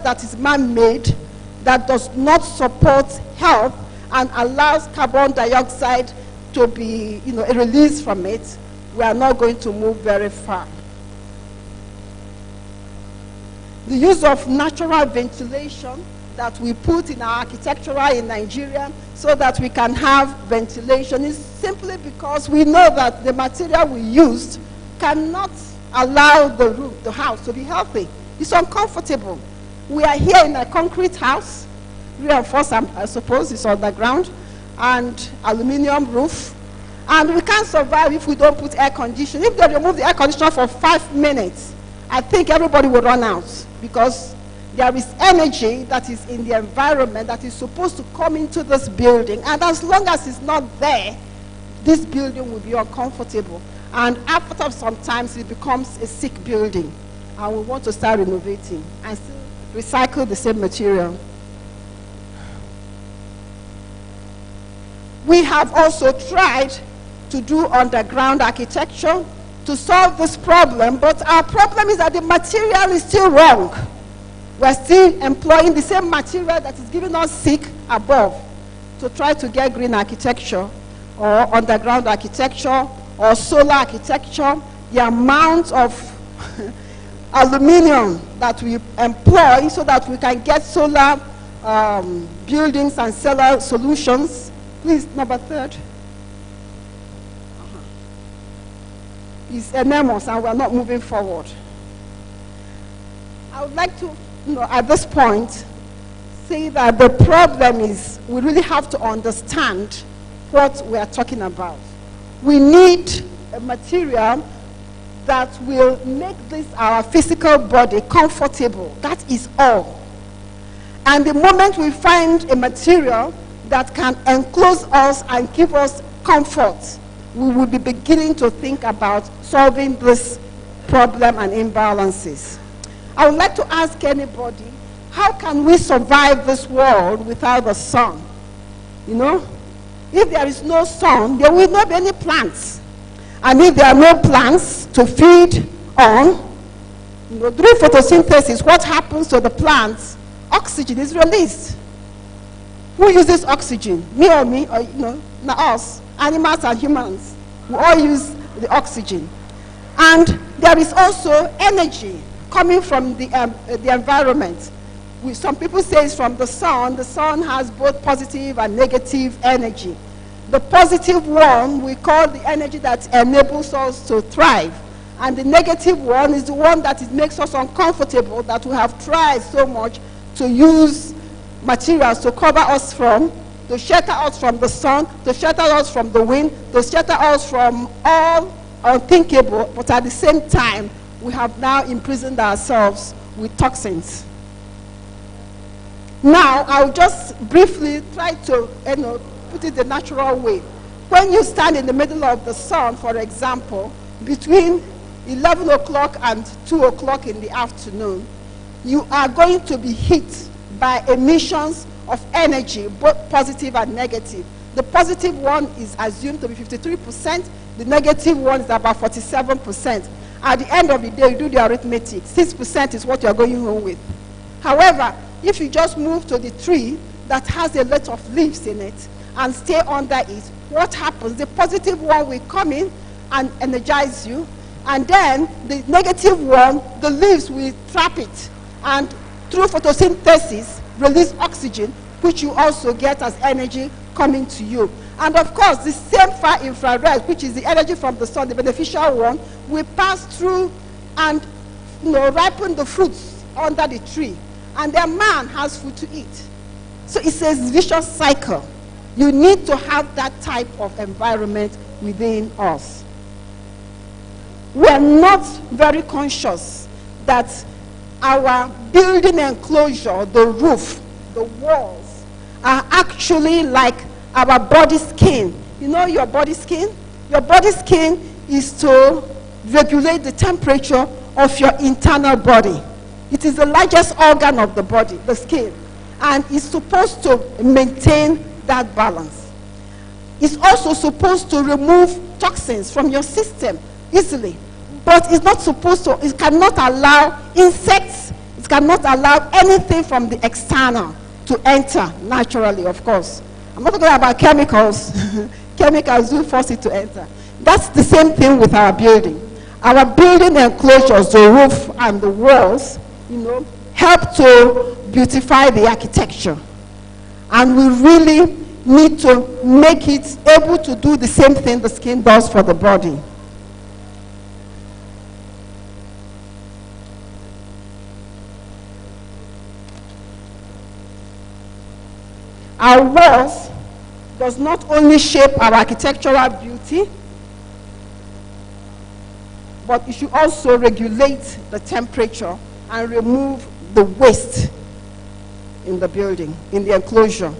that is man-made, that does not support health and allows carbon dioxide to be, released from it, we are not going to move very far. The use of natural ventilation that we put in our architecture in Nigeria so that we can have ventilation is simply because we know that the material we used cannot allow the house to be healthy. It's uncomfortable. We are here in a concrete house, reinforced, I suppose, it's underground, and aluminum roof. And we can't survive if we don't put air conditioning. If they remove the air conditioner for 5 minutes, I think everybody will run out, because there is energy that is in the environment that is supposed to come into this building. And as long as it's not there, this building will be uncomfortable. And after some time, it becomes a sick building. And we want to start renovating and still recycle the same material. We have also tried to do underground architecture to solve this problem, but our problem is that the material is still wrong. We're still employing the same material that is giving us sick above to try to get green architecture or underground architecture or solar architecture. The amount of aluminum that we employ so that we can get solar buildings and solar solutions. Please, number 3. Is enormous, and we're not moving forward. I would like to, at this point, say that the problem is we really have to understand what we are talking about. We need a material that will make this, our physical body, comfortable. That is all. And the moment we find a material that can enclose us and give us comfort, we will be beginning to think about solving this problem and imbalances. I would like to ask anybody, how can we survive this world without the sun? If there is no sun, there will not be any plants. And if there are no plants to feed on, through photosynthesis, what happens to the plants? Oxygen is released. Who uses oxygen? Me or me? Or, not us. Animals and humans. We all use the oxygen. And there is also energy coming from the environment. Some people say it's from the sun. The sun has both positive and negative energy. The positive one we call the energy that enables us to thrive. And the negative one is the one that makes us uncomfortable, that we have tried so much to use materials to cover us from, to shelter us from the sun, to shelter us from the wind, to shelter us from all unthinkable, but at the same time, we have now imprisoned ourselves with toxins. Now, I'll just briefly try to put it the natural way. When you stand in the middle of the sun, for example, between 11 o'clock and 2 o'clock in the afternoon, you are going to be hit by emissions of energy, both positive and negative. The positive one is assumed to be 53%, the negative one is about 47%. At the end of the day, you do the arithmetic, 6% is what you're going home with. However, if you just move to the tree that has a lot of leaves in it and stay under it, what happens? The positive one will come in and energize you, and then the negative one, the leaves will trap it, and through photosynthesis, release oxygen, which you also get as energy coming to you. And of course, the same far infrared, which is the energy from the sun, the beneficial one, will pass through and ripen the fruits under the tree. And then man has food to eat. So it's a vicious cycle. You need to have that type of environment within us. We're not very conscious that our building enclosure, the roof, the walls, are actually like our body skin. You know your body skin? Your body skin is to regulate the temperature of your internal body. It is the largest organ of the body, the skin, and it's supposed to maintain that balance. It's also supposed to remove toxins from your system easily, but it's not supposed to, it cannot allow insects, it cannot allow anything from the external to enter naturally, of course. I'm not talking about chemicals. Chemicals do force it to enter. That's the same thing with our building. Our building enclosures, the roof and the walls, help to beautify the architecture. And we really need to make it able to do the same thing the skin does for the body. Our walls does not only shape our architectural beauty, but it should also regulate the temperature and remove the waste in the building, in the enclosure.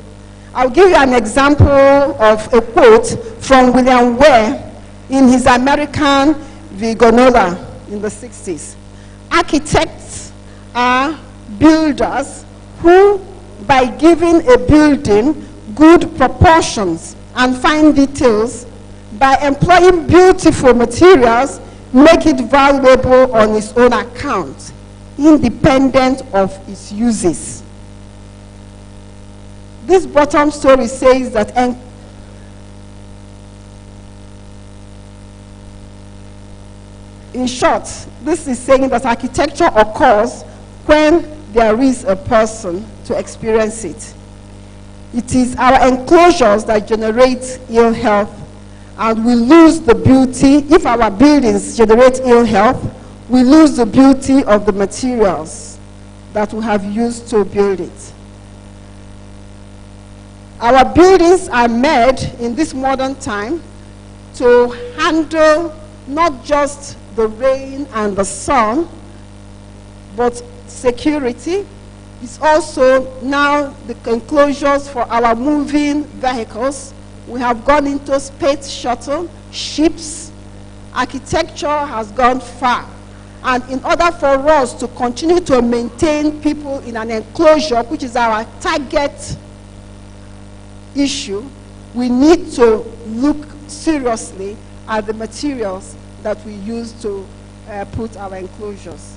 I'll give you an example of a quote from William Ware in his American Vigonola in the 60s. Architects are builders who, by giving a building good proportions and fine details, by employing beautiful materials, make it valuable on its own account, independent of its uses. This bottom story says that in short, this is saying that architecture occurs when there is a person to experience it. It is our enclosures that generate ill health, and we lose the beauty. If our buildings generate ill health, we lose the beauty of the materials that we have used to build it. Our buildings are made in this modern time to handle not just the rain and the sun, but security. It's also now the enclosures for our moving vehicles. We have gone into space shuttle, ships. Architecture has gone far. And in order for us to continue to maintain people in an enclosure, which is our target issue, we need to look seriously at the materials that we use to put our enclosures.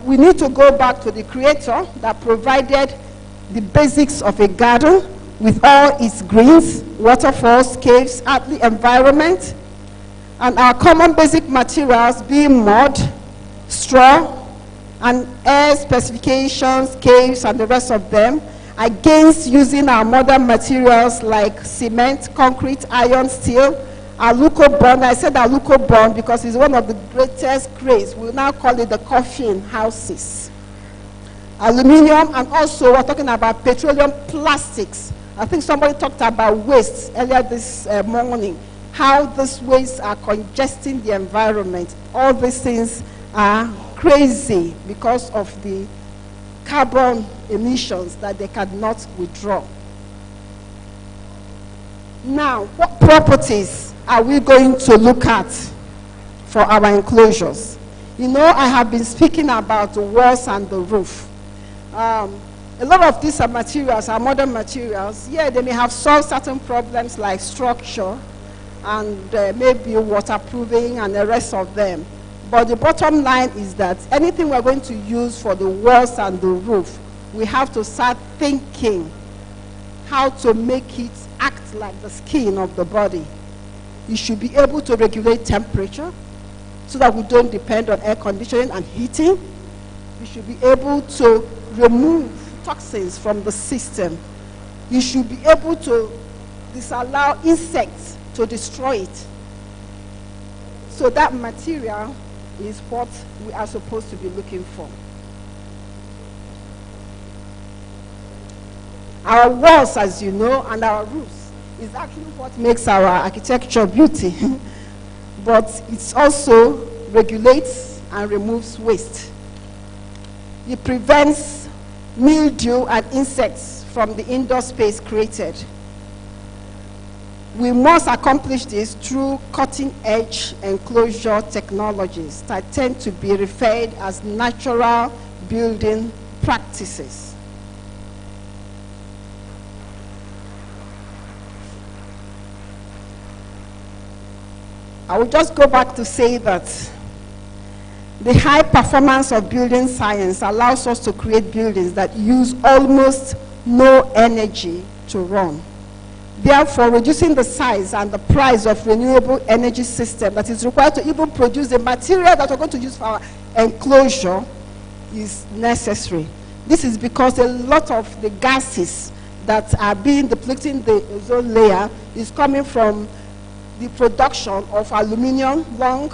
We need to go back to the creator that provided the basics of a garden with all its greens, waterfalls, caves, earthly environment, and our common basic materials being mud, straw, and air specifications, caves, and the rest of them, against using our modern materials like cement, concrete, iron, steel, aluco bond. I said aluco bond because it's one of the greatest craze. We now call it the coffin houses. Aluminium, and also we're talking about petroleum plastics. I think somebody talked about waste earlier this morning, how these wastes are congesting the environment. All these things are crazy because of the carbon emissions that they cannot withdraw. Now, what properties are we going to look at for our enclosures? I have been speaking about the walls and the roof. A lot of these are materials, are modern materials. Yeah, they may have solved certain problems like structure and maybe waterproofing and the rest of them. But the bottom line is that anything we're going to use for the walls and the roof, we have to start thinking how to make it act like the skin of the body. You should be able to regulate temperature so that we don't depend on air conditioning and heating. You should be able to remove toxins from the system. You should be able to disallow insects to destroy it. So that material is what we are supposed to be looking for. Our walls, as you know, and our roofs is actually what makes our architecture beauty. But it also regulates and removes waste. It prevents mildew and insects from the indoor space created. We must accomplish this through cutting-edge enclosure technologies that tend to be referred as natural building practices. I will just go back to say that The high performance of building science allows us to create buildings that use almost no energy to run. Therefore, reducing the size and the price of renewable energy system that is required to even produce the material that we're going to use for our enclosure is necessary. This is because a lot of the gases that are being depleting the ozone layer is coming from the production of aluminum, lung,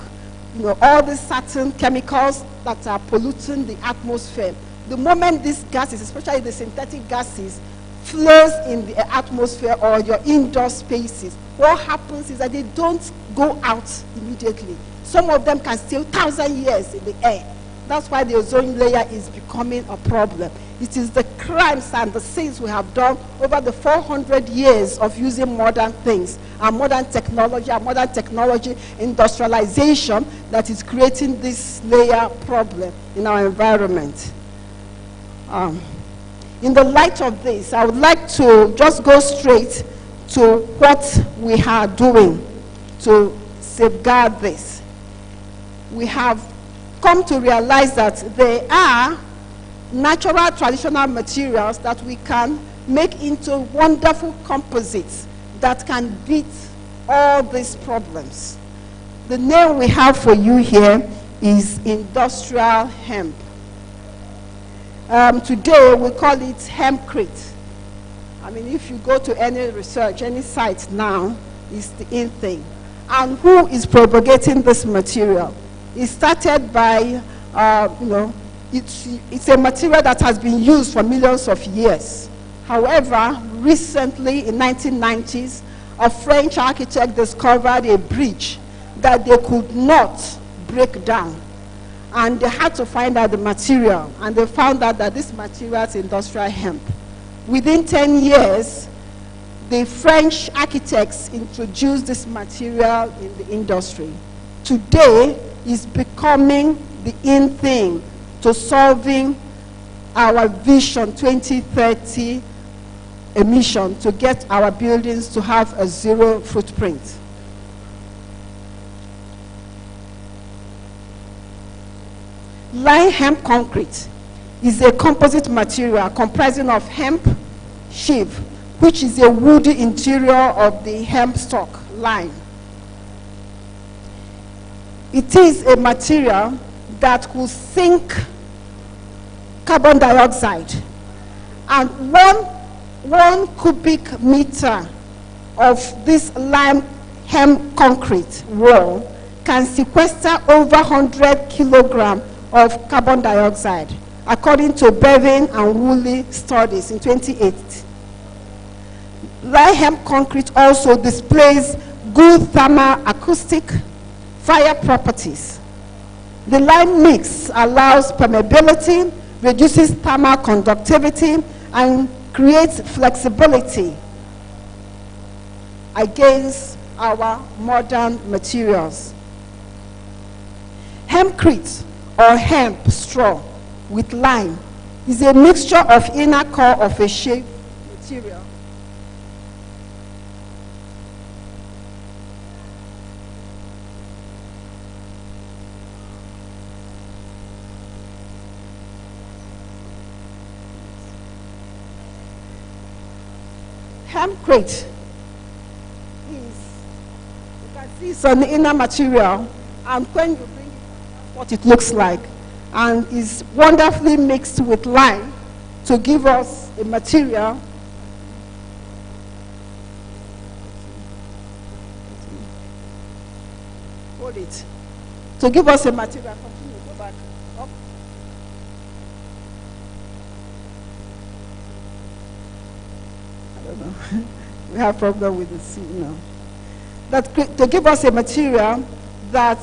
all these certain chemicals that are polluting the atmosphere. The moment these gases, especially the synthetic gases, flows in the atmosphere or your indoor spaces, what happens is that they don't go out immediately. Some of them can stay 1,000 years in the air. That's why the ozone layer is becoming a problem. It is the crimes and the sins we have done over the 400 years of using modern things and modern technology industrialization that is creating this layer problem in our environment. In the light of this, I would like to just go straight to what we are doing to safeguard this. We have come to realize that there are natural traditional materials that we can make into wonderful composites that can beat all these problems. The name we have for you here is industrial hemp. Today we call it hempcrete. I mean, if you go to any research, any site now, it's the in thing. And who is propagating this material? It started by, it's a material that has been used for millions of years. However, recently in 1990s, a French architect discovered a bridge that they could not break down. And they had to find out the material, and they found out that this material is industrial hemp. Within 10 years, the French architects introduced this material in the industry. Today, is becoming the in thing to solving our vision 2030 emission to get our buildings to have a zero footprint. Lime hemp concrete is a composite material comprising of hemp sheath, which is a woody interior of the hemp stalk, lime. It is a material that will sink carbon dioxide, and one cubic meter of this lime hemp concrete wall can sequester over 100 kilograms of carbon dioxide, according to Bevin and Woolley studies in 2008. Lime hemp concrete also displays good thermal acoustic fire properties. The lime mix allows permeability, reduces thermal conductivity, and creates flexibility against our modern materials. Hempcrete, or hemp straw with lime, is a mixture of inner core of a shaped material. Hempcrete is, you can see it's on the inner material, and when you bring it, that's what it looks like, and is wonderfully mixed with lime to give us a material to give us a material. Continue, go back up. I don't know. We have problem with the C now. To give us a material that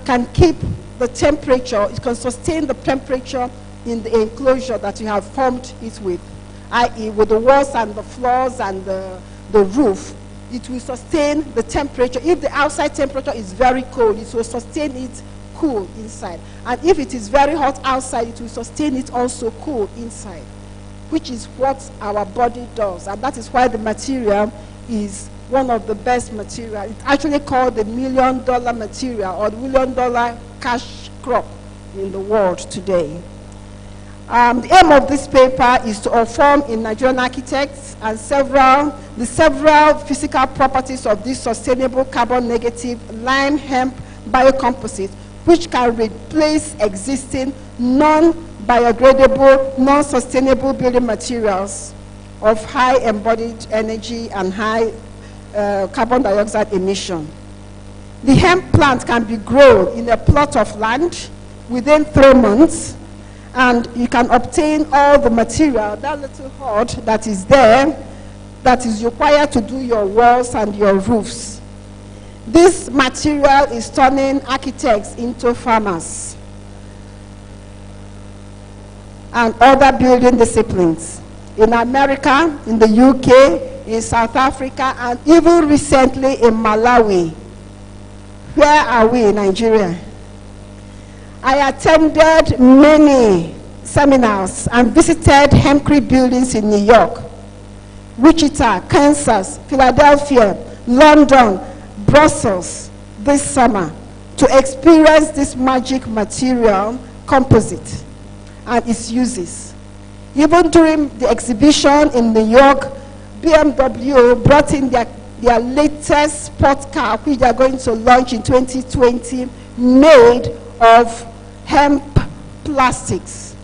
can keep the temperature, it can sustain the temperature in the enclosure that you have formed it with, i.e. with the walls and the floors and the roof. It will sustain the temperature. If the outside temperature is very cold, it will sustain it cool inside. And if it is very hot outside, it will sustain it also cool inside, which is what our body does. And that is why the material is one of the best material. It's actually called the $1 million material, or the $1 million cash crop in the world today. The aim of this paper is to affirm in Nigerian architects and the several physical properties of this sustainable carbon negative lime hemp biocomposite, which can replace existing non-biodegradable, non-sustainable building materials of high embodied energy and high carbon dioxide emission. The hemp plant can be grown in a plot of land within 3 months, and you can obtain all the material, that little hod that is there, that is required to do your walls and your roofs. This material is turning architects into farmers and other building disciplines. In America, in the UK, in South Africa, and even recently in Malawi. Where are we in Nigeria? I attended many seminars and visited hempcrete buildings in New York, Wichita, Kansas, Philadelphia, London, Brussels this summer to experience this magic material composite and its uses. Even during the exhibition in New York, BMW brought in their latest sport car, which they are going to launch in 2020, made of hemp plastics.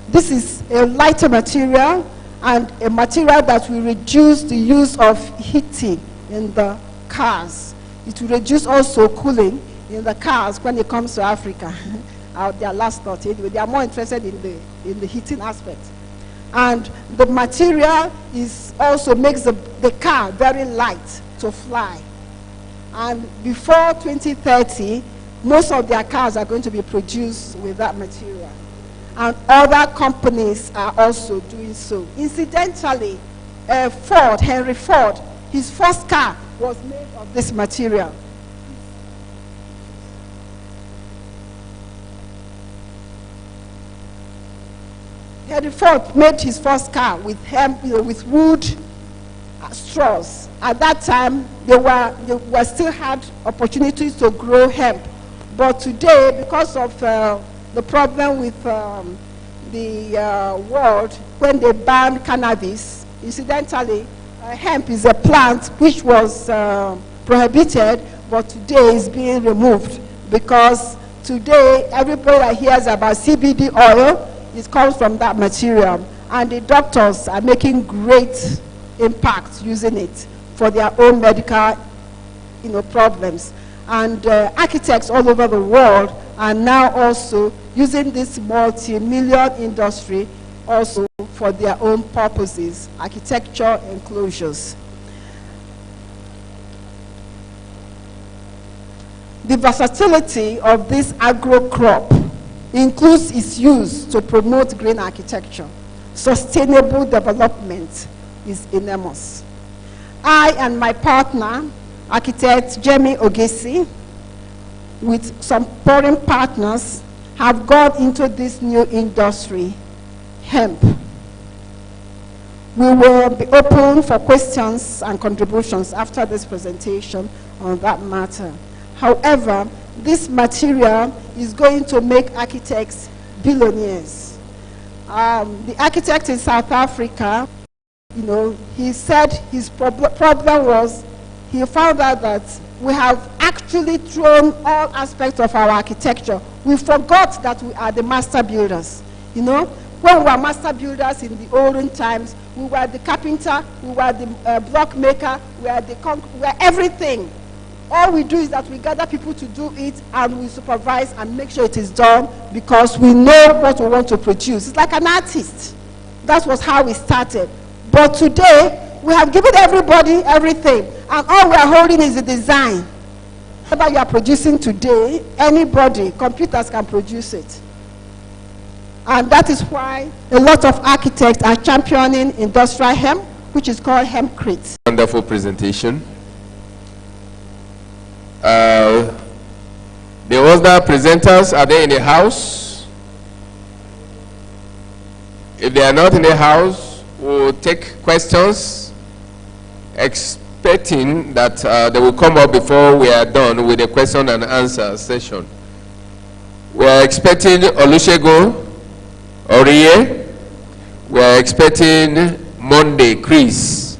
This is a lighter material and a material that will reduce the use of heating in the cars. It will reduce also cooling in the cars when it comes to Africa. Their last thought, anyway, they are more interested in the heating aspect. And the material is also makes the car very light to fly. And before 2030, most of their cars are going to be produced with that material. And other companies are also doing so. Incidentally, Henry Ford, his first car was made of this material. Henry Ford made his first car with hemp, with wood straws. At that time, they were still had opportunities to grow hemp. But today, because of the problem with the world, when they banned cannabis, incidentally, hemp is a plant which was prohibited, but today is being removed, because today everybody that hears about CBD oil, it comes from that material, and the doctors are making great impact using it for their own medical, problems. And architects all over the world are now also using this multi-million industry also for their own purposes, architecture enclosures. The versatility of this agro crop includes its use to promote green architecture. Sustainable development is enormous. I and my partner, architect Jamie Ogesi, with some foreign partners, have gone into this new industry, hemp. We will be open for questions and contributions after this presentation on that matter. However, this material is going to make architects billionaires. The architect in South Africa, he said his problem was he found out that we have actually thrown all aspects of our architecture. We forgot that we are the master builders. When we were master builders in the olden times, we were the carpenter, we were the block maker, we were everything. All we do is that we gather people to do it, and we supervise and make sure it is done, because we know what we want to produce. It's like an artist. That was how we started. But today, we have given everybody everything, and all we are holding is the design. Whatever you are producing today, anybody, computers can produce it. And that is why a lot of architects are championing industrial hemp, which is called hempcrete. Wonderful presentation. The other presenters, are they in the house? If they are not in the house, we'll take questions, expecting that they will come up before we are done with the question and answer session. We are expecting Olusegun Oriye. We are expecting Monday, Chris,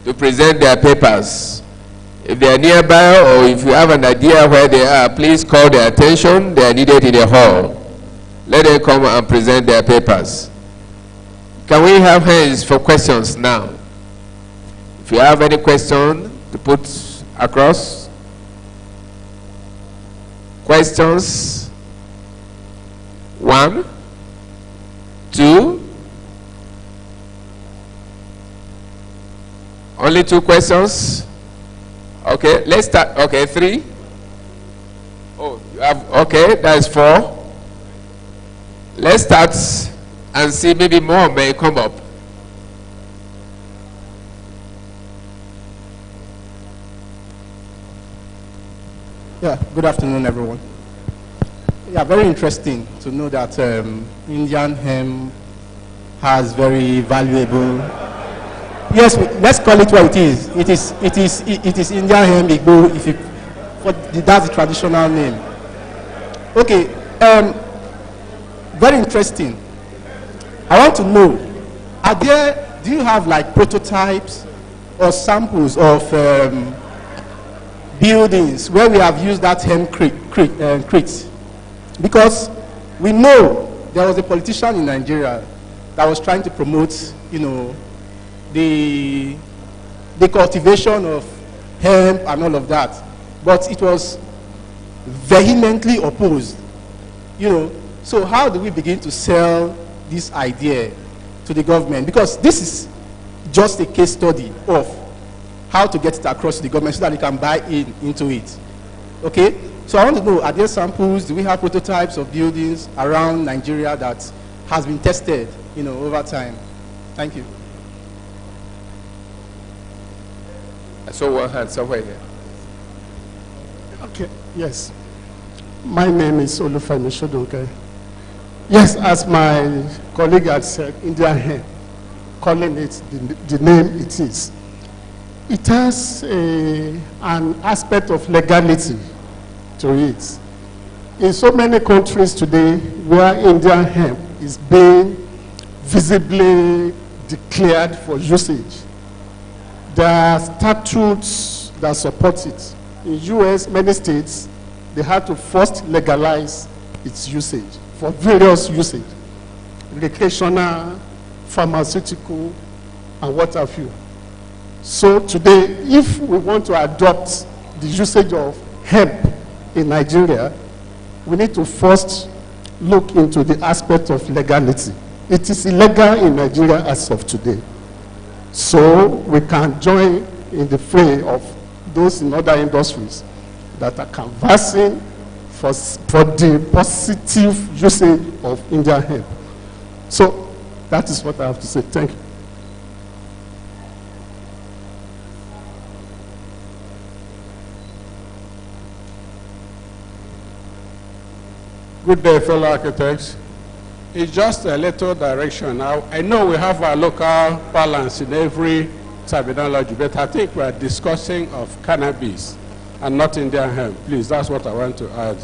to present their papers. If they are nearby or if you have an idea where they are, please call their attention. They are needed in the hall. Let them come and present their papers. Can we have hands for questions now? If you have any question to put across. Questions? 1, 2. Only 2 questions? Okay, let's start. Okay, 3. Oh, you have, okay, that's 4. Let's start and see, maybe more may come up. Yeah, good afternoon, everyone. Yeah, very interesting to know that Indian hemp has very valuable. Yes, let's call it what it is. It is Indian hemp Igbo. If you, that's the traditional name. Okay, very interesting. I want to know, do you have like prototypes or samples of buildings where we have used that hemp crate? Because we know there was a politician in Nigeria that was trying to promote, you know, the cultivation of hemp and all of that, but it was vehemently opposed, you know. So how do we begin to sell this idea to the government? Because this is just a case study of how to get it across to the government so that they can buy into it. Okay? So I want to know, are there samples, do we have prototypes of buildings around Nigeria that has been tested, you know, over time? Thank you. I saw one hand somewhere here. Okay, yes. My name is Olufemi Shodunke. Yes, as my colleague had said, Indian hemp, calling it the name it is. It has an aspect of legality to it. In so many countries today where Indian hemp is being visibly declared for usage, there are statutes that support it. In US, many states, they had to first legalize its usage for various usage, recreational, pharmaceutical, and what have you. So today, if we want to adopt the usage of hemp in Nigeria, we need to first look into the aspect of legality. It is illegal in Nigeria as of today. So we can join in the fray of those in other industries that are canvassing for the positive usage of Indian hemp. So that is what I have to say. Thank you. Good day, fellow architects. It's just a little direction. I know we have our local balance in every terminology, but I think we are discussing of cannabis and not Indian hemp. Please, that's what I want to add.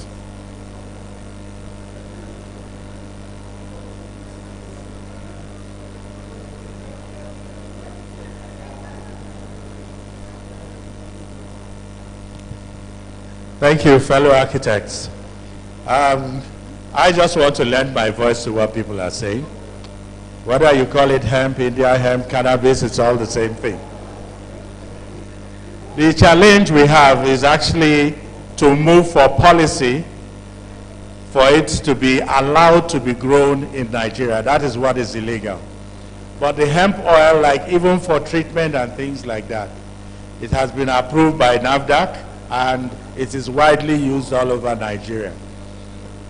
Thank you, fellow architects. I just want to lend my voice to what people are saying. Whether you call it hemp, India hemp, cannabis, it's all the same thing. The challenge we have is actually to move for policy for it to be allowed to be grown in Nigeria. That is what is illegal. But the hemp oil, like even for treatment and things like that, it has been approved by NAFDAC and it is widely used all over Nigeria.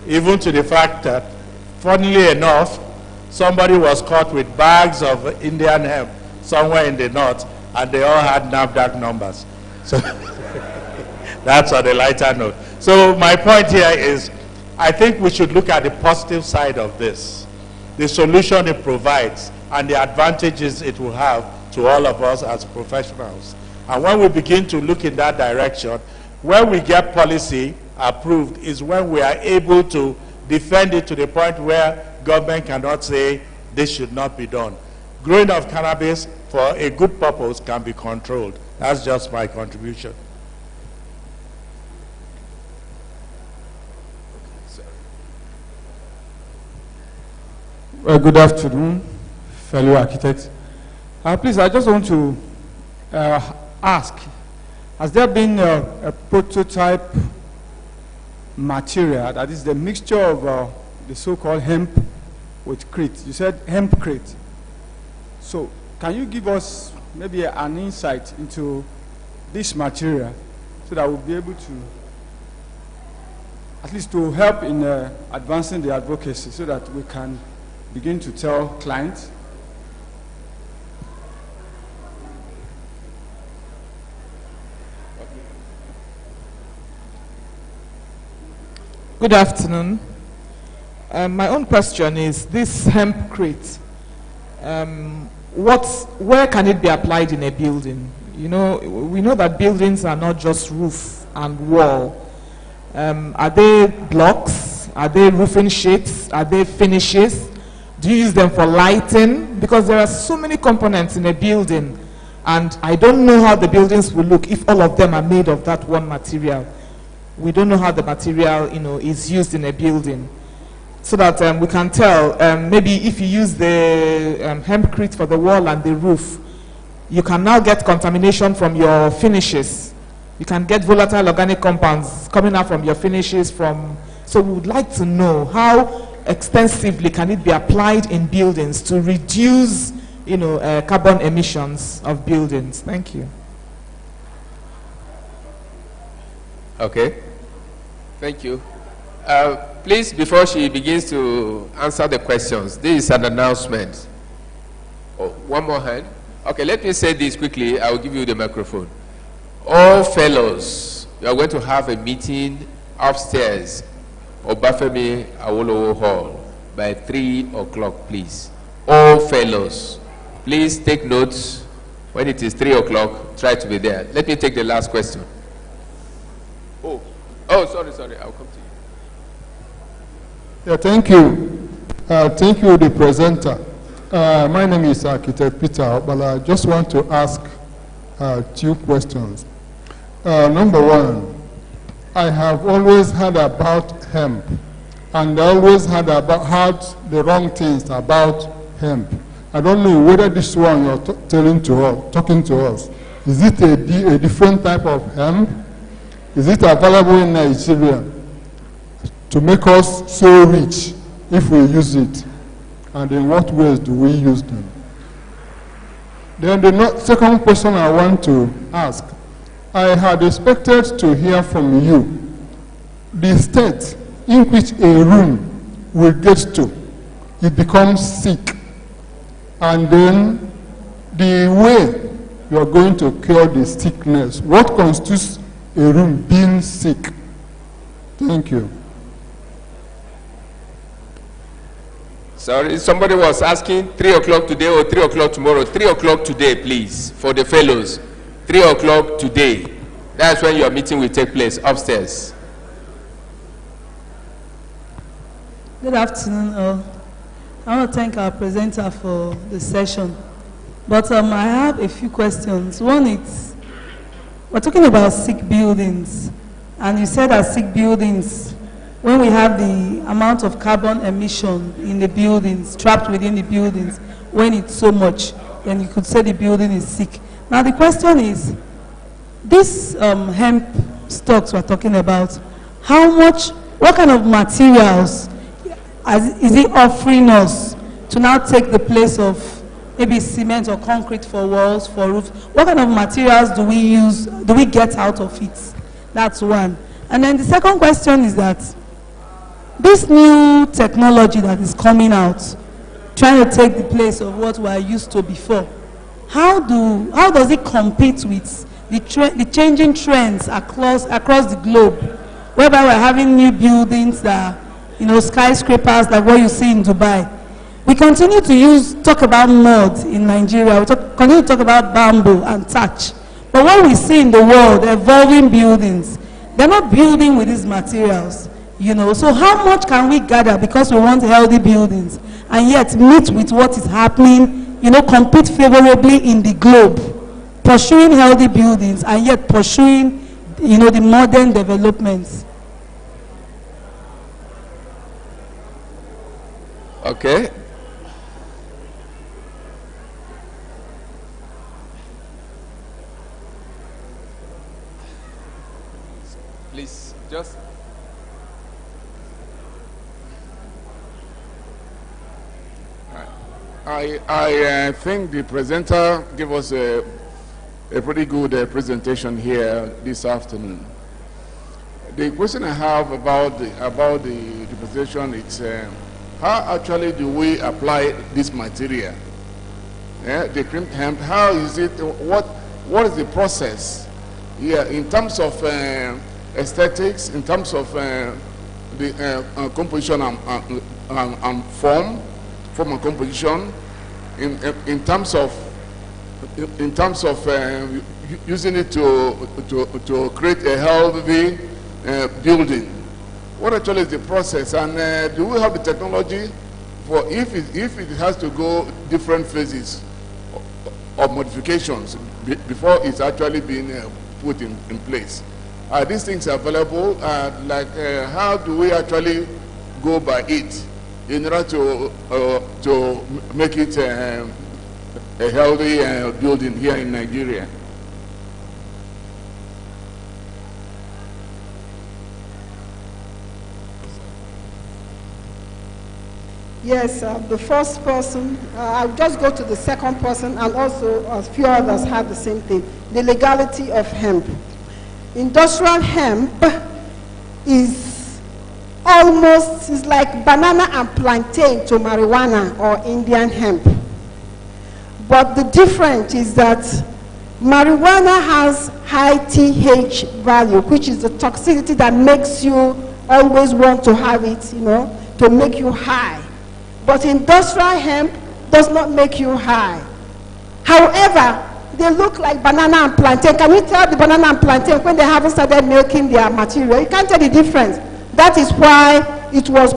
Even to the fact that, funnily enough, somebody was caught with bags of Indian hemp somewhere in the north, and they all had NAFDAC numbers. So that's on a lighter note. So my point here is, I think we should look at the positive side of this, the solution it provides, and the advantages it will have to all of us as professionals. And when we begin to look in that direction, when we get policy approved is when we are able to defend it to the point where government cannot say this should not be done. Growing of cannabis for a good purpose can be controlled. That's just my contribution. Well, good afternoon, fellow architects. Please, I just want to ask, has there been a prototype material, that is the mixture of the so-called hemp with crate? You said hemp crate. So can you give us maybe an insight into this material so that we'll be able to, at least to help in advancing the advocacy so that we can begin to tell clients? Good afternoon. My own question is this hemp crate. Where can it be applied in a building? You know, we know that buildings are not just roof and wall. Are they blocks? Are they roofing sheets? Are they finishes? Do you use them for lighting? Because there are so many components in a building, and I don't know how the buildings will look if all of them are made of that one material. We don't know how the material, you know, is used in a building, so that we can tell. Maybe if you use the hempcrete for the wall and the roof, you can now get contamination from your finishes. You can get volatile organic compounds coming out from your finishes. So we would like to know how extensively can it be applied in buildings to reduce, you know, carbon emissions of buildings. Thank you. Okay. Thank you. Please, before she begins to answer the questions, this is an announcement. Oh, one more hand. Okay, let me say this quickly. I will give you the microphone. All fellows, you are going to have a meeting upstairs, Obafemi Awolowo Hall, by 3 o'clock, please. All fellows, please take notes. When it is 3 o'clock, try to be there. Let me take the last question. Oh, sorry, I'll come to you. Yeah, thank you. Thank you, the presenter. My name is Architect Peter, but I just want to ask 2 questions. Number one, I have always heard about hemp, and I always heard the wrong things about hemp. I don't know whether this one you're talking to us, is it a different type of hemp? Is it available in Nigeria to make us so rich if we use it? And in what ways do we use them? Then the second question I want to ask, I had expected to hear from you the state in which a room will get to, it becomes sick, and then the way you are going to cure the sickness. What constitutes a room being sick? Thank you. Sorry, somebody was asking 3 o'clock today or 3 o'clock tomorrow. 3 o'clock today, please, for the fellows. 3 o'clock today. That's when your meeting will take place upstairs. Good afternoon, all. I want to thank our presenter for the session. But I have a few questions. One is, we're talking about sick buildings. And you said that sick buildings, when we have the amount of carbon emission in the buildings, trapped within the buildings, when it's so much, then you could say the building is sick. Now the question is, this hemp stocks we're talking about, what kind of materials is it offering us to now take the place of maybe cement or concrete for walls, for roofs? What kind of materials do we get out of it? That's one. And then the second question is that this new technology that is coming out, trying to take the place of what we are used to before, how does it compete with the changing trends across the globe, whereby we're having new buildings that are, skyscrapers like what you see in Dubai? We continue to talk about mud in Nigeria. We continue to talk about bamboo and thatch. But what we see in the world, evolving buildings, they're not building with these materials, you know. So how much can we gather because we want healthy buildings and yet meet with what is happening, you know, compete favorably in the globe, pursuing healthy buildings and yet pursuing, you know, the modern developments? Okay. Please, just. I think the presenter gave us a pretty good presentation here this afternoon. The question I have about the presentation is how actually do we apply this material? The crimped hemp, how is it, what is the process here in terms of aesthetics, in terms of the composition and form and composition, in terms of using it to create a healthy building? What actually is the process, and do we have the technology for if it has to go different phases of modifications before it's actually being put in place? Are these things available? How do we actually go by it in order to make it a healthy building here in Nigeria? Yes, the first person, I'll just go to the second person, and also a few others have the same thing. The legality of hemp. Industrial hemp is almost like banana and plantain to marijuana or Indian hemp. But the difference is that marijuana has high TH value, which is the toxicity that makes you always want to have it, you know, to make you high. But industrial hemp does not make you high. However, they look like banana and plantain. Can you tell the banana and plantain when they haven't started milking their material? You can't tell the difference. That is why it was,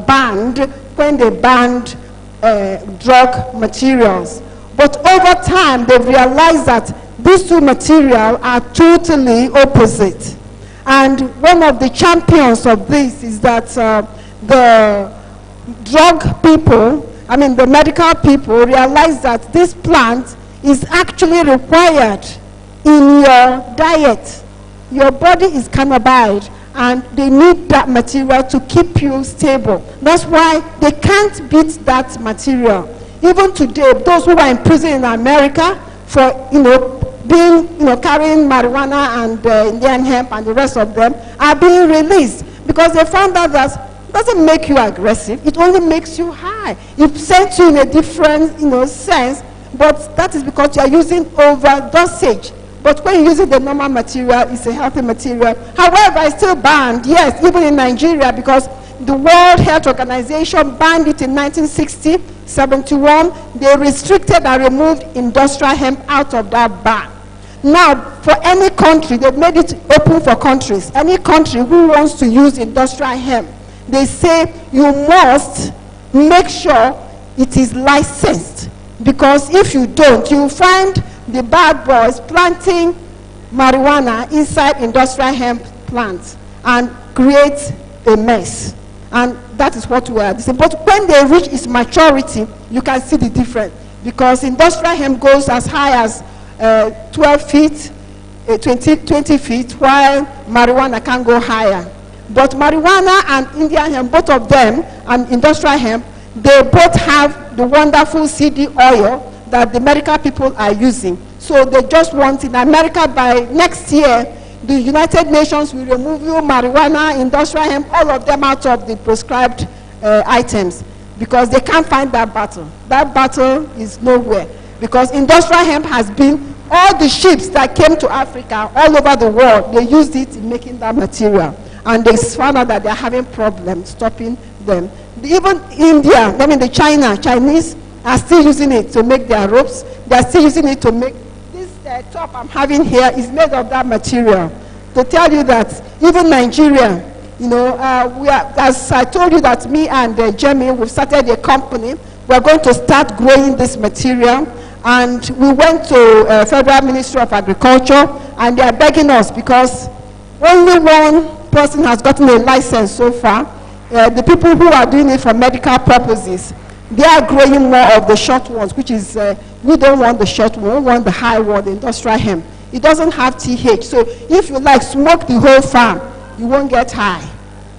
banned when they banned drug materials. But over time, they've realized that these two materials are totally opposite. And one of the champions of this is that the drug people, the medical people, realize that this plant is actually required in your diet. Your body is cannibalized, and they need that material to keep you stable. That's why they can't beat that material. Even today, those who are in prison in America for carrying marijuana and Indian hemp and the rest of them are being released because they found out that it doesn't make you aggressive, it only makes you high. It sends you in a different sense, but that is because you are using overdosage. But when you're using the normal material, it's a healthy material. However, it's still banned, yes, even in Nigeria, because the World Health Organization banned it in 1960, 71. They restricted and removed industrial hemp out of that ban. Now, for any country, they've made it open for countries. Any country who wants to use industrial hemp, they say you must make sure it is licensed. Because if you don't, you find the bad boys planting marijuana inside industrial hemp plants and create a mess. And that is what we are saying. But when they reach its maturity, you can see the difference. Because industrial hemp goes as high as 12 feet, 20 feet, while marijuana can go higher. But marijuana and Indian hemp, both of them, and industrial hemp, they both have the wonderful CD oil that the medical people are using. So they just want in America by next year, the United Nations will remove marijuana, industrial hemp, all of them out of the prescribed items because they can't find that battle. That battle is nowhere because industrial hemp has been, all the ships that came to Africa all over the world, they used it in making that material. And they found out that they're having problems stopping them. Even India, the Chinese are still using it to make their ropes. They're still using it to make, top I'm having here is made of that material. To tell you that even Nigeria, you know, we are, as I told you that me and Jamie, we've started a company. We're going to start growing this material. And we went to Federal Ministry of Agriculture, and they are begging us because only one person has gotten a license so far. The people who are doing it for medical purposes, they are growing more of the short ones, which is, we don't want the short one, we want the high one, the industrial hemp. It doesn't have TH, so if you like smoke the whole farm, you won't get high,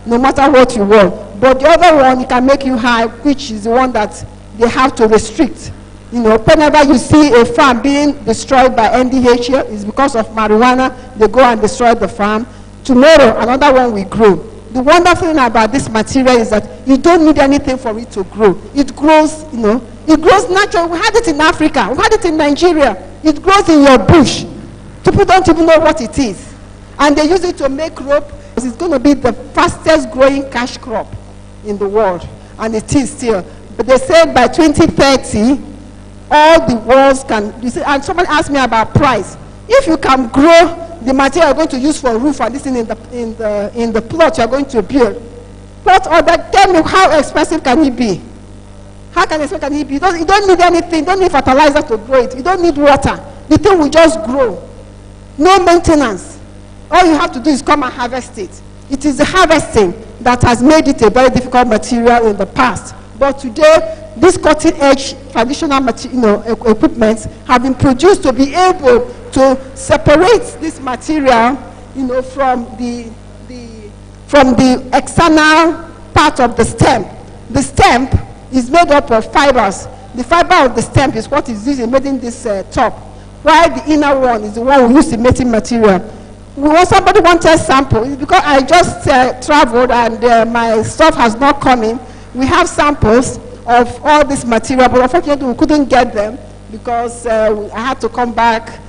no matter what you want. But the other one, it can make you high, which is the one that they have to restrict. You know, whenever you see a farm being destroyed by NDH, it's because of marijuana, they go and destroy the farm. Tomorrow, another one will grow. The wonderful thing about this material is that you don't need anything for it to grow. It grows, you know, it grows naturally. We had it in Africa, we had it in Nigeria. It grows in your bush. People don't even know what it is. And they use it to make rope. It's going to be the fastest growing cash crop in the world. And it is still. But they said by 2030, all the walls can, you see, and someone asked me about price. If you can grow the material you're going to use for roof and this thing in the plot you're going to build, what other, tell me how expensive can it be? How expensive can it be? You don't need anything, you don't need fertilizer to grow it, you don't need water. The thing will just grow. No maintenance. All you have to do is come and harvest it. It is the harvesting that has made it a very difficult material in the past. But today, these cutting-edge traditional equipment have been produced to be able to separate this material, from the external part of the stem. The stem is made up of fibers. The fiber of the stem is what is used in making this top, while the inner one is the one we use in making material. Somebody wanted a sample. Because I just traveled and my stuff has not come in. We have samples of all this material, but unfortunately we couldn't get them because I had to come back,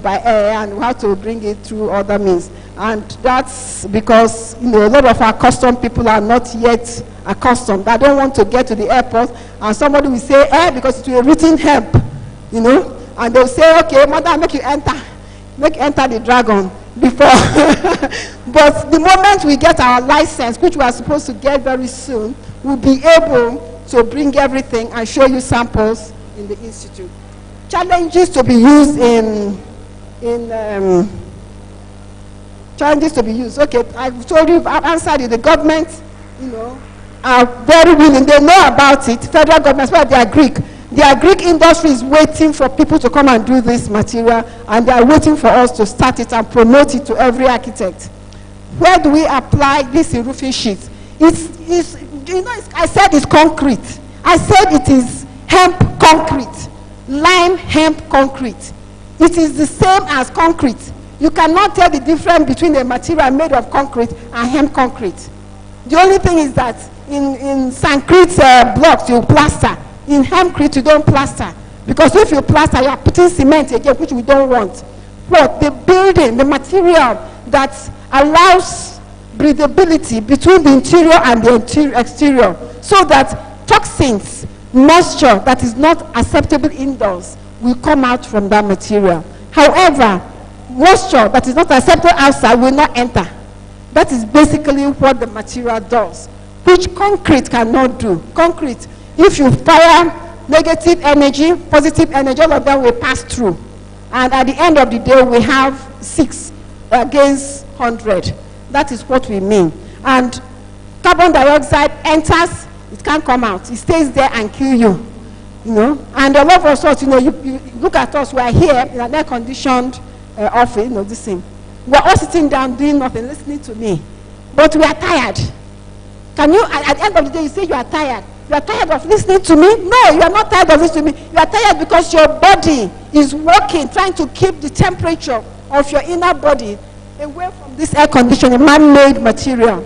by air, and we had to bring it through other means. And that's because, a lot of our custom people are not yet accustomed. They don't want to get to the airport, and somebody will say, because it will be written hemp, and they'll say, okay, madam, make you enter the dragon before. But the moment we get our license, which we are supposed to get very soon, we'll be able to bring everything and show you samples in the institute. Challenges to be used challenges to be used. Okay, I've told you, I've answered you. The government, are very willing. They know about it. Federal government, well, they are Greek. The Greek industry is waiting for people to come and do this material, and they are waiting for us to start it and promote it to every architect. Where do we apply this in roofing sheets? I said it's concrete. I said it is hemp concrete, lime hemp concrete. It is the same as concrete. You cannot tell the difference between a material made of concrete and hemp concrete. The only thing is that in concrete blocks you plaster. In hempcrete you don't plaster, because if you plaster you are putting cement again, which we don't want. What the building, the material that allows breathability between the interior and the exterior, so that toxins, moisture that is not acceptable indoors will come out from that material. However, moisture that is not acceptable outside will not enter. That is basically what the material does, which concrete cannot do. Concrete, if you fire negative energy, positive energy, all of them will pass through. And at the end of the day, we have 6 against 100. That is what we mean. And carbon dioxide enters, it can't come out. It stays there and kill you. And a lot of us, you look at us, we are here in an air-conditioned office, this thing. We are all sitting down doing nothing, listening to me. But we are tired. Can you, at the end of the day, you say you are tired. You are tired of listening to me? No, you are not tired of listening to me. You are tired because your body is working, trying to keep the temperature of your inner body away from this air conditioning, man-made material.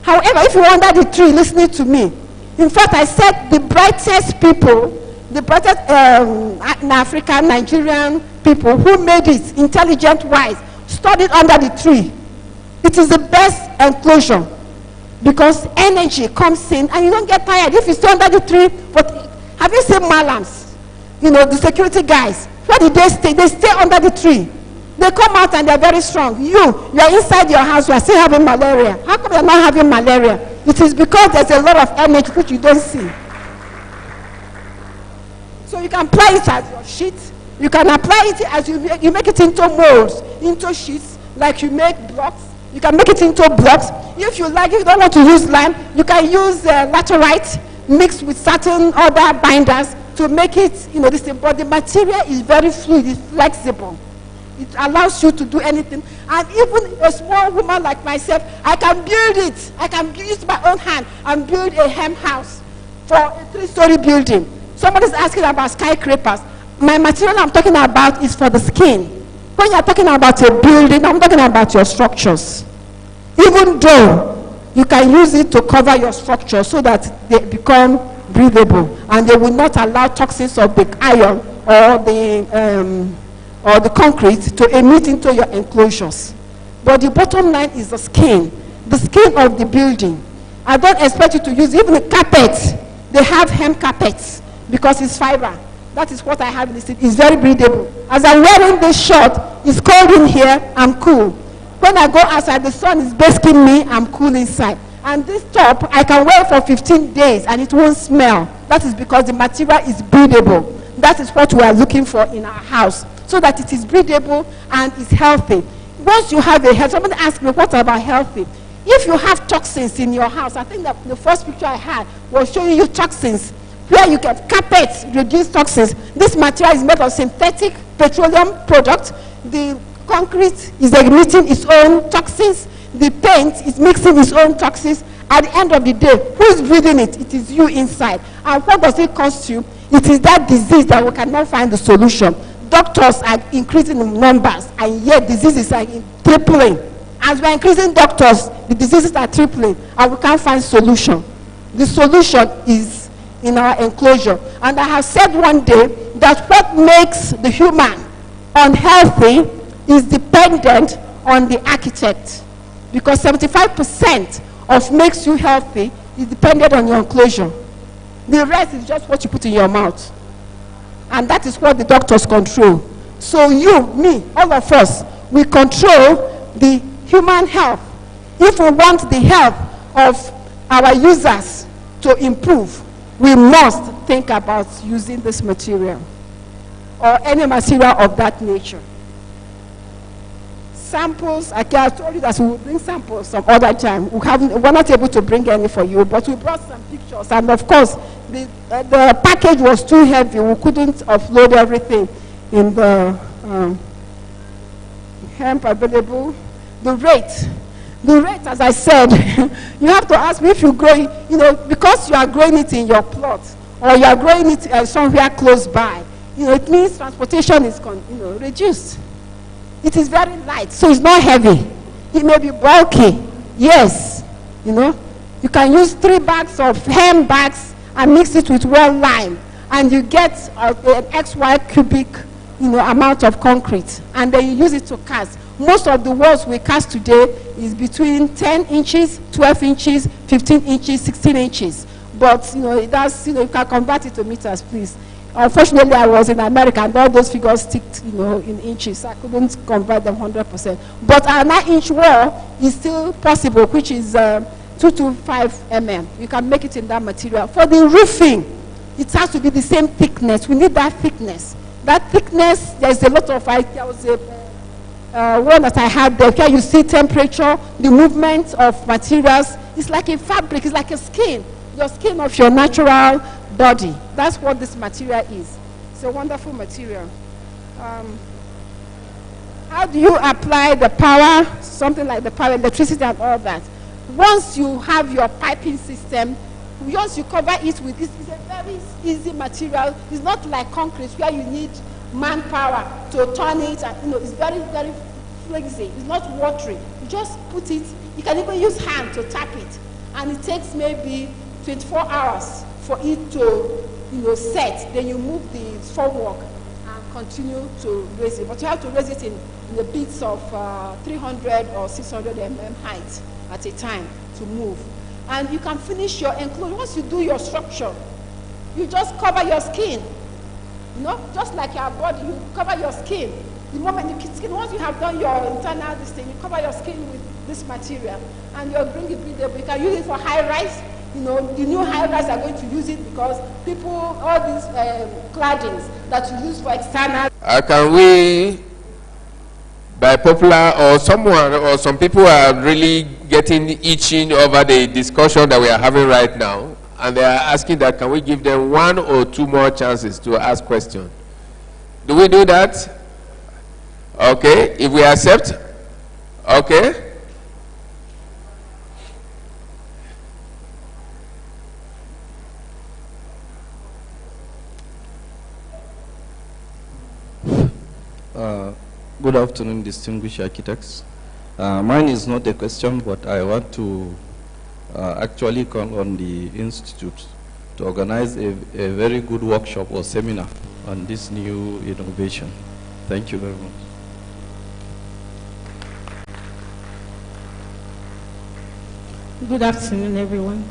However, if you are under the tree listening to me, in fact, I said the brightest people, the brightest in Africa, Nigerian people who made it intelligent-wise, studied under the tree. It is the best enclosure because energy comes in and you don't get tired if you stay under the tree. But have you seen malams? The security guys Where did they stay? They stay under the tree. They come out and they're very strong. You are inside your house, you are still having malaria. How come you're not having malaria? It is because there's a lot of energy which you don't see. So you can apply it as your sheet. You can apply it as you make it into molds, into sheets, like you make blocks. You can make it into blocks. If you like, if you don't want to use lime, you can use laterite mixed with certain other binders to make it, this thing. But the material is very fluid, it's flexible. It allows you to do anything. And even a small woman like myself, I can build it. I can use my own hand and build a hem house for a 3-story building. Somebody's asking about skyscrapers. My material I'm talking about is for the skin. When you're talking about a building, I'm talking about your structures. Even though you can use it to cover your structure so that they become breathable and they will not allow toxins of the iron or the concrete to emit into your enclosures. But the bottom line is the skin of the building. I don't expect you to use even the carpet. They have hemp carpets because it's fiber. That is what I have listed. It's very breathable. As I'm wearing this shirt, it's cold in here, I'm cool. When I go outside, the sun is basking me, I'm cool inside. And this top, I can wear for 15 days and it won't smell. That is because the material is breathable. That is what we are looking for in our house, so that it is breathable and is healthy. Once you have a health, somebody asked me, what about healthy? If you have toxins in your house, I think that the first picture I had was showing you toxins. Where you get carpets, reduce toxins. This material is made of synthetic petroleum product. The concrete is emitting its own toxins. The paint is mixing its own toxins. At the end of the day, who is breathing it? It is you inside. And what does it cost you? It is that disease that we cannot find the solution. Doctors are increasing in numbers, and yet diseases are tripling. As we're increasing doctors, the diseases are tripling, and we can't find solution. The solution is in our enclosure. And I have said one day that what makes the human unhealthy is dependent on the architect, because 75% of makes you healthy is dependent on your enclosure. The rest is just what you put in your mouth, and that is what the doctors control. So you, me, all of us, we control the human health. If we want the health of our users to improve, we must think about using this material or any material of that nature. Samples, I told you that we will bring samples some other time. We're not able to bring any for you, but we brought some pictures. And of course, the package was too heavy. We couldn't offload everything in the hemp available. The rate, as I said, you have to ask me if you grow, because you are growing it in your plot or you are growing it somewhere close by, it means transportation is, reduced. It is very light, so it's not heavy. It may be bulky, yes. You can use 3 bags of hemp bags and mix it with 1 lime, and you get an XY cubic, amount of concrete, and then you use it to cast. Most of the walls we cast today is between 10 inches, 12 inches, 15 inches, 16 inches. But, it does, you can convert it to meters, please. Unfortunately, I was in America, and all those figures sticked, in inches. So I couldn't convert them 100%. But our 9-inch wall is still possible, which is 2 to 5 mm. You can make it in that material. For the roofing, it has to be the same thickness. We need that thickness. That thickness, there's a lot of, there was one that I had there. Here you see temperature, the movement of materials. It's like a fabric, it's like a skin. Your skin of your natural body. That's what this material is. It's a wonderful material. How do you apply the power, something like the power, electricity and all that? Once you have your piping system, once you cover it with this, it's a very easy material. It's not like concrete where you need manpower to turn it, and it's very, very flexible. It's not watery. You just put it, you can even use hand to tap it, and it takes maybe 24 hours for it to set. Then you move the formwork and continue to raise it. But you have to raise it in the bits of 300 or 600 mm height at a time to move. And you can finish your enclosure. Once you do your structure, you just cover your skin. You know, just like your body, you cover your skin. The moment the skin, once you have done your internal this thing, you cover your skin with this material, and you'll bring it breathable. You can use it for high rise. You know, the new high rise are going to use it because people, all these claddings that you use for external. Can we, by popular or someone or some people are really getting itching over the discussion that we are having right now, and they are asking that can we give them 1 or 2 more chances to ask questions? Do we do that? Okay, if we accept, okay. Good afternoon, distinguished architects. Mine is not a question, but I want to actually call on the Institute to organize a very good workshop or seminar on this new innovation. Thank you very much. Good afternoon, everyone.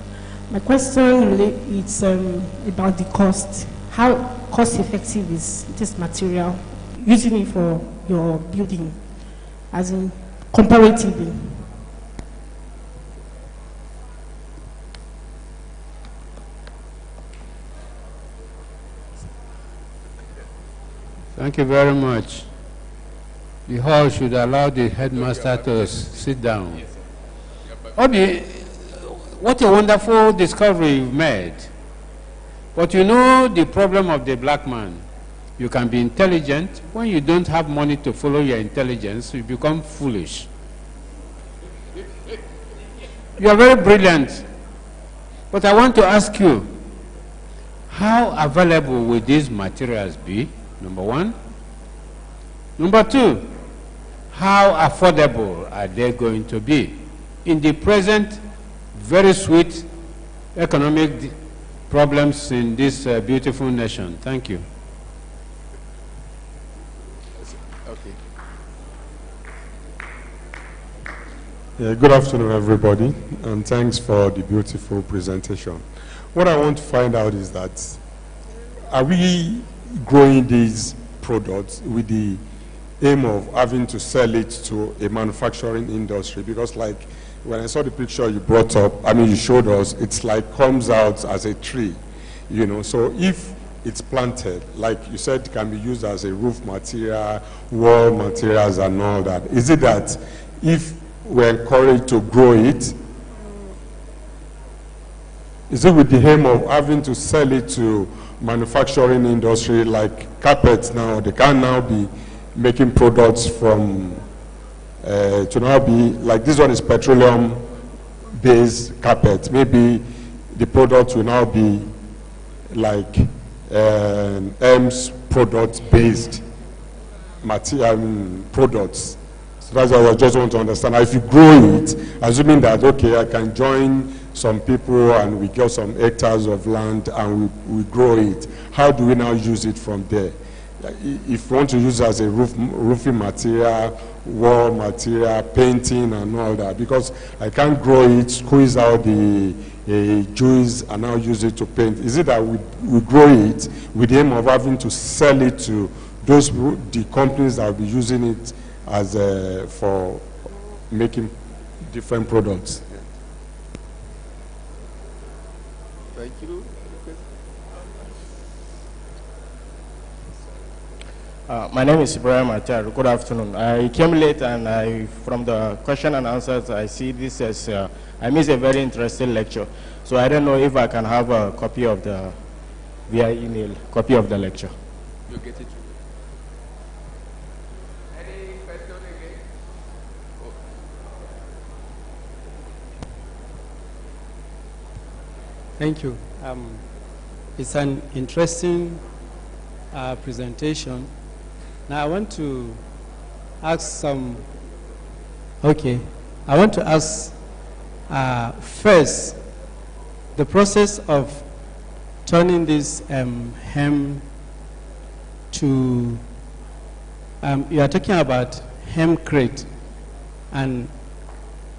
My question is about the cost. How cost effective is this material, using it for your building, as in comparatively? Thank you very much. The hall should allow the headmaster to sit down. Obi, what a wonderful discovery you've made. But you know the problem of the black man. You can be intelligent. When you don't have money to follow your intelligence, you become foolish. You are very brilliant. But I want to ask you, how available will these materials be? Number one. Number two, how affordable are they going to be in the present very sweet economic problems in this beautiful nation? Thank you. Okay. Yeah, good afternoon, everybody, and thanks for the beautiful presentation. What I want to find out is that, are we growing these products with the aim of having to sell it to a manufacturing industry? Because like when I saw the picture you brought up, I mean you showed us, it's like comes out as a tree, you know. So if it's planted, like you said, it can be used as a roof material, wall materials and all that. Is it that if we're encouraged to grow it, is it with the aim of having to sell it to manufacturing industry, like carpets now, they can now be making products from, to now be, like this one is petroleum based carpet. Maybe the product will now be like EMS product based material products. So that's what I just want to understand. If you grow it, assuming that, okay, I can join some people and we get some hectares of land and we grow it, how do we now use it from there? If we want to use it as a roofing material, wall material, painting and all that, because I can't grow it, squeeze out the juice and now use it to paint. Is it that we grow it with the aim of having to sell it to the companies that will be using it as for making different products? Thank you. My name is Ibrahim Atar. Good afternoon. I came late and from the question and answers, I see this as, I missed a very interesting lecture. So I don't know if I can have a copy of via email, copy of the lecture. You get it. Any question again? Oh. Thank you. It's an interesting presentation. Now I want to ask first, the process of turning this hem to, you are talking about hem crate, and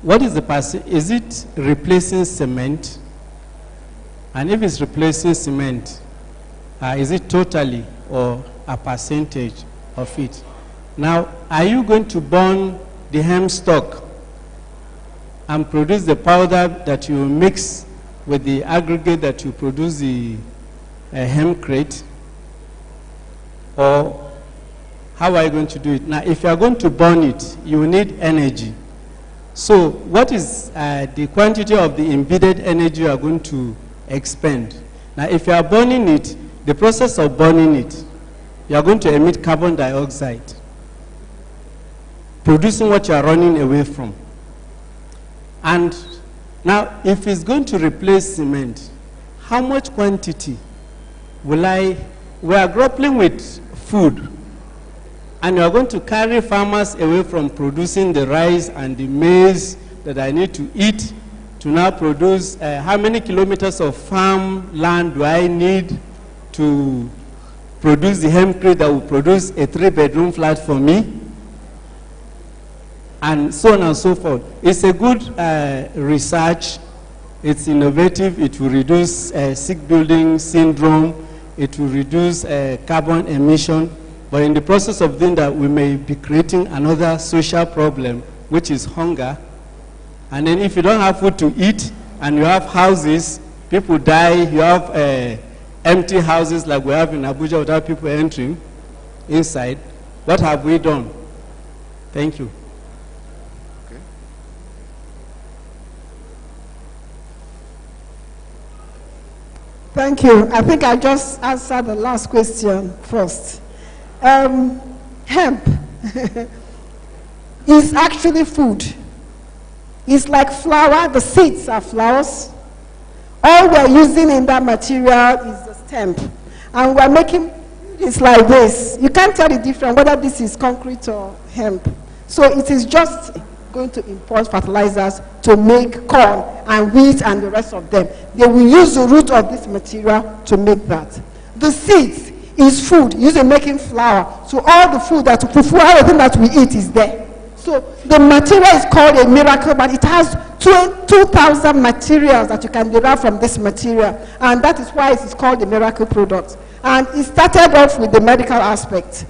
what is is it replacing cement? And if it's replacing cement, is it totally, or a percentage of it. Now, are you going to burn the hemp stalk and produce the powder that you mix with the aggregate that you produce the hemp crate? Or how are you going to do it? Now, if you are going to burn it, you need energy. So what is the quantity of the embedded energy you are going to expend? Now, if you are burning it, the process of burning it, you are going to emit carbon dioxide, producing what you are running away from. And now, if it's going to replace cement, how much quantity will we are grappling with food, and you are going to carry farmers away from producing the rice and the maize that I need to eat to now produce, how many kilometers of farm land do I need to produce the hemp crate that will produce a 3-bedroom flat for me? And so on and so forth. It's a good research. It's innovative. It will reduce sick building syndrome. It will reduce carbon emission. But in the process of doing that, we may be creating another social problem, which is hunger. And then if you don't have food to eat, and you have houses, people die, you have empty houses like we have in Abuja without people entering inside, what have we done? Thank you. Thank you. I think I just answered the last question first. Hemp is actually food. It's like flour. The seeds are flowers. All we're using in that material is the stem. And we're making it like this. You can't tell the difference whether this is concrete or hemp. So it is just going to import fertilizers to make corn and wheat and the rest of them. They will use the root of this material to make that. The seeds is food used in making flour. So all the food that everything that we eat is there. So the material is called a miracle, but it has 2,000 materials that you can derive from this material, and that is why it is called a miracle product. And it started off with the medical aspect.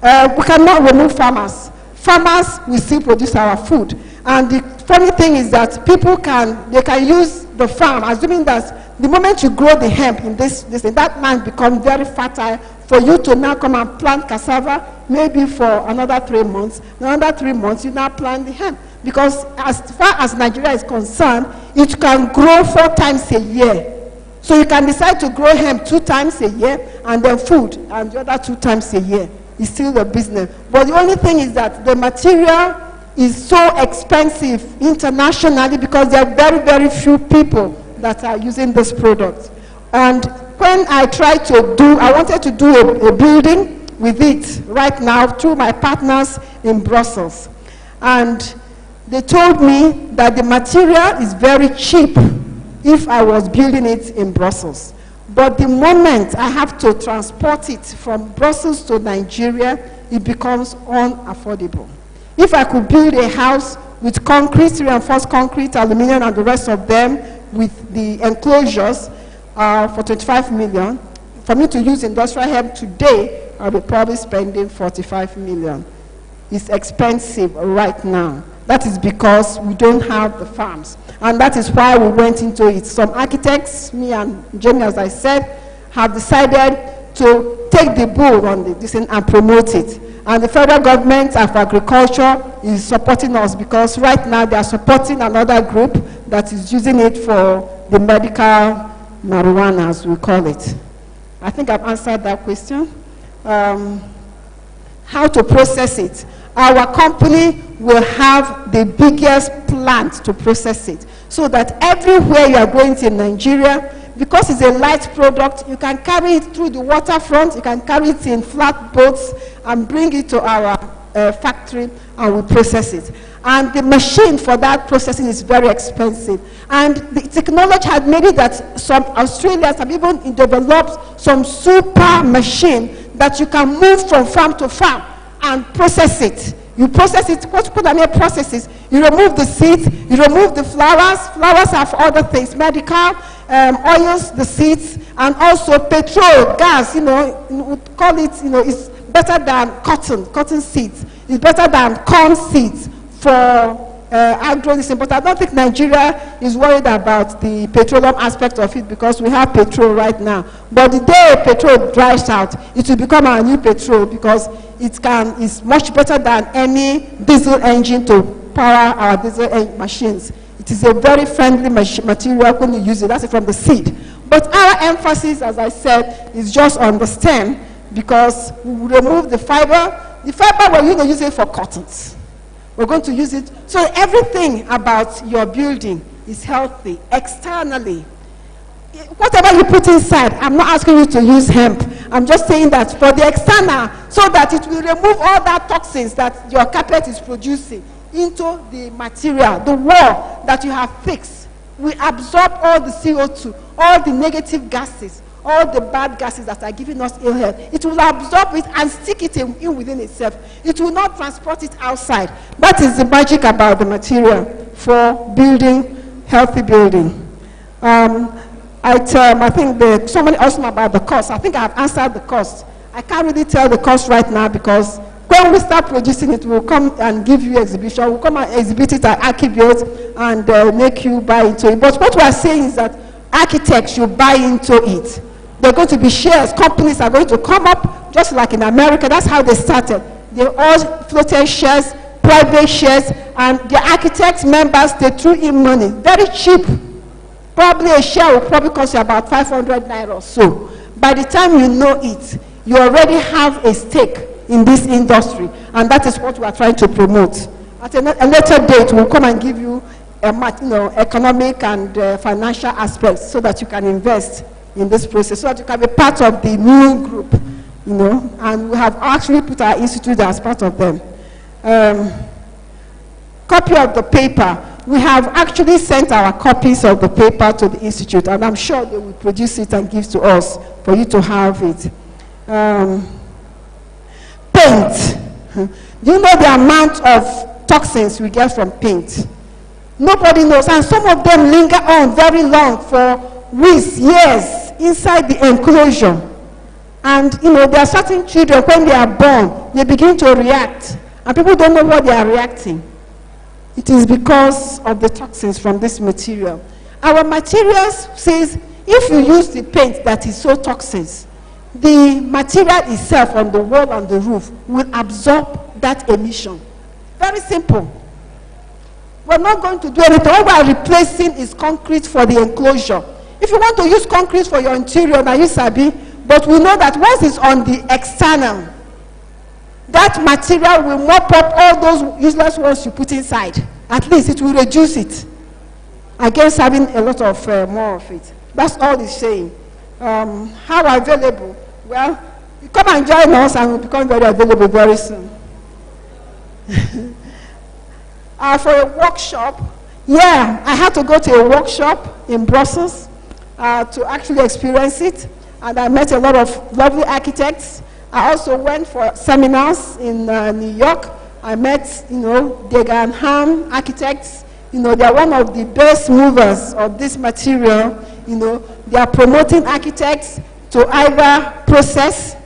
We cannot remove farmers. Farmers will still produce our food. And the funny thing is that people can use the farm, assuming that the moment you grow the hemp in this that land becomes very fertile for you to now come and plant cassava, maybe for another 3 months. Another 3 months, you now plant the hemp. Because as far as Nigeria is concerned, it can grow 4 times a year. So you can decide to grow hemp 2 times a year, and then food, and the other 2 times a year. It's still a business. But the only thing is that the material is so expensive internationally because there are very, very few people that are using this product. And when I wanted to do a building with it right now through my partners in Brussels. And they told me that the material is very cheap if I was building it in Brussels. But the moment I have to transport it from Brussels to Nigeria, it becomes unaffordable. If I could build a house with concrete, reinforced concrete, aluminum, and the rest of them with the enclosures for 25 million, for me to use industrial hemp today, I'll be probably spending 45 million. It's expensive right now. That is because we don't have the farms. And that is why we went into it. Some architects, me and Jenny, as I said, have decided to take the bull on this and promote it. And the federal government of agriculture is supporting us because right now they are supporting another group that is using it for the medical marijuana, as we call it. I think I've answered that question. How to process it. Our company will have the biggest plant to process it so that everywhere you are going to in Nigeria, because it's a light product, you can carry it through the waterfront, you can carry it in flat boats and bring it to our factory and we process it. And the machine for that processing is very expensive. And the technology had made it that some Australians have even developed some super machine that you can move from farm to farm and process it. You process it, what I mean processes, you remove the seeds, you remove the flowers. Flowers have other things, medical, oils, the seeds, and also petrol, gas, we call it, it's better than cotton seeds. It's better than corn seeds for agro-listing. But I don't think Nigeria is worried about the petroleum aspect of it because we have petrol right now. But the day petrol dries out, it will become our new petrol because it's much better than any diesel engine to power our diesel machines. It is a very friendly material when you use it. That's it from the seed. But our emphasis, as I said, is just on the stem because we will remove the fiber. The fiber, we're going to use it for cottons. We're going to use it. So everything about your building is healthy externally. Whatever you put inside, I'm not asking you to use hemp. I'm just saying that for the external, so that it will remove all that toxins that your carpet is producing into the material, the wall that you have fixed. We absorb all the CO2, all the negative gases, all the bad gases that are giving us ill health. It will absorb it and stick it in within itself. It will not transport it outside. That is the magic about the material for building healthy building. I think somebody asked me about the cost. I think I have answered the cost. I can't really tell the cost right now because when we start producing it, we'll come and give you exhibition. We'll come and exhibit it at Archibuild and make you buy into it. But what we are saying is that architects should buy into it. There are going to be shares. Companies are going to come up, just like in America. That's how they started. They all floated shares, private shares, and the architects members, they threw in money. Very cheap. Probably a share will probably cost you about 500 naira or so. By the time you know it, you already have a stake in this industry, and that is what we are trying to promote. At a later date, we'll come and give you economic and financial aspects so that you can invest in this process, so that you can be part of the new group, and we have actually put our institute as part of them. Copy of the paper. We have actually sent our copies of the paper to the institute, and I'm sure they will produce it and give to us for you to have it. Paint. Do you know the amount of toxins we get from paint? Nobody knows, and some of them linger on very long for weeks, years inside the enclosure. And there are certain children, when they are born, they begin to react, and people don't know what they are reacting. It is because of the toxins from this material. Our materials says if you use the paint that is so toxic, the material itself on the wall and the roof will absorb that emission. Very simple. We're not going to do anything. All we are replacing is concrete for the enclosure. If you want to use concrete for your interior, now you sabi, but we know that once it's on the external, that material will mop up all those useless ones you put inside. At least it will reduce it against having a lot of more of it. That's all it's saying. How available? Well, you come and join us and we'll become very available very soon. For a workshop, yeah, I had to go to a workshop in Brussels to actually experience it, and I met a lot of lovely architects. I also went for seminars in New York. I met, Degenham architects. They are one of the best movers of this material. They are promoting architects to either process